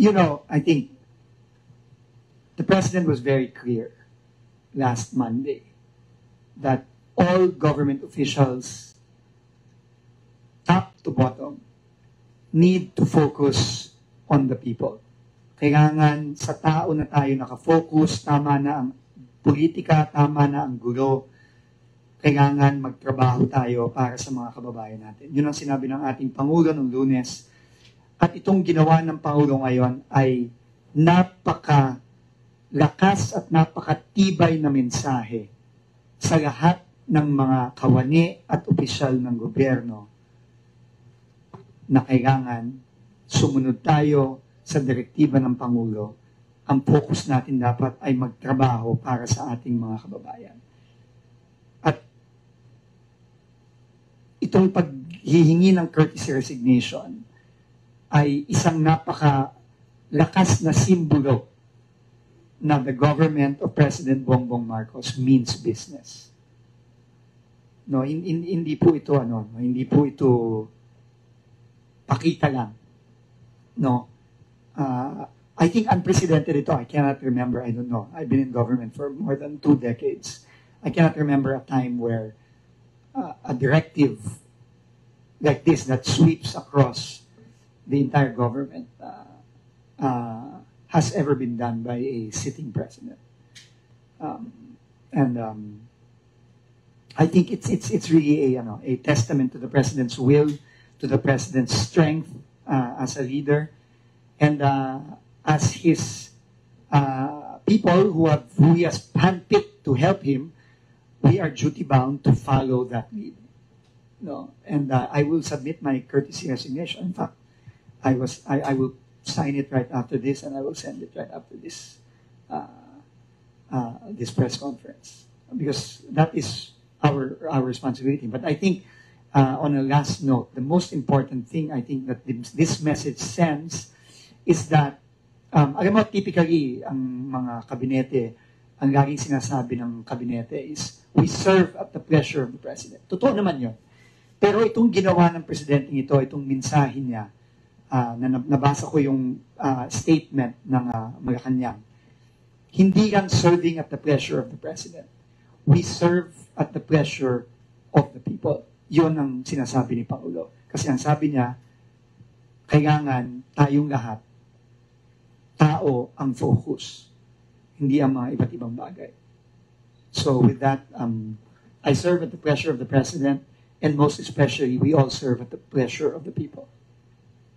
I think the President was very clear last Monday that all government officials, top to bottom, need to focus on the people. Kailangan sa tao na tayo nakafocus, tama na ang politika, tama na ang gulo, kailangan magtrabaho tayo para sa mga kababayan natin. Yun ang sinabi ng ating Pangulo noong Lunes. At itong ginawa ng Pangulo ngayon ay napakalakas at napakatibay na mensahe sa lahat ng mga kawani at opisyal ng gobyerno na kailangan sumunod tayo sa direktiba ng Pangulo. Ang focus natin dapat ay magtrabaho para sa ating mga kababayan. At itong paghihingi ng courtesy resignation ay isang napakalakas na simbolo na the government of President Bongbong Marcos means business. No, hindi po ito hindi po ito pakita lang. No. I think unprecedented ito. I cannot remember. I don't know. I've been in government for more than 2 decades. I cannot remember a time where a directive like this that sweeps across the entire government has ever been done by a sitting president. I think it's really a testament to the president's will, to the president's strength as a leader, and as his people who he has handpicked to help him, we are duty bound to follow that lead. No, and I will submit my courtesy resignation. In fact, I will sign it right after this, and I will send it right after this this press conference, because that is our responsibility. But I think on a last note, the most important thing I think that this message sends is that alam mo, typically ang mga kabinete, ang laging sinasabi ng kabinete is we serve at the pleasure of the president. Totoo naman yun. Pero itong ginawa ng presidente ito, itong mensahe niya, nabasa ko yung statement ng Malacanang, hindi lang serving at the pleasure of the president. We serve at the pleasure of the people. Yun ang sinasabi ni Pangulo. Kasi ang sabi niya, kailangan tayong lahat, tao ang focus, hindi ang mga iba't ibang bagay. So with that, I serve at the pleasure of the president, and most especially, we all serve at the pleasure of the people.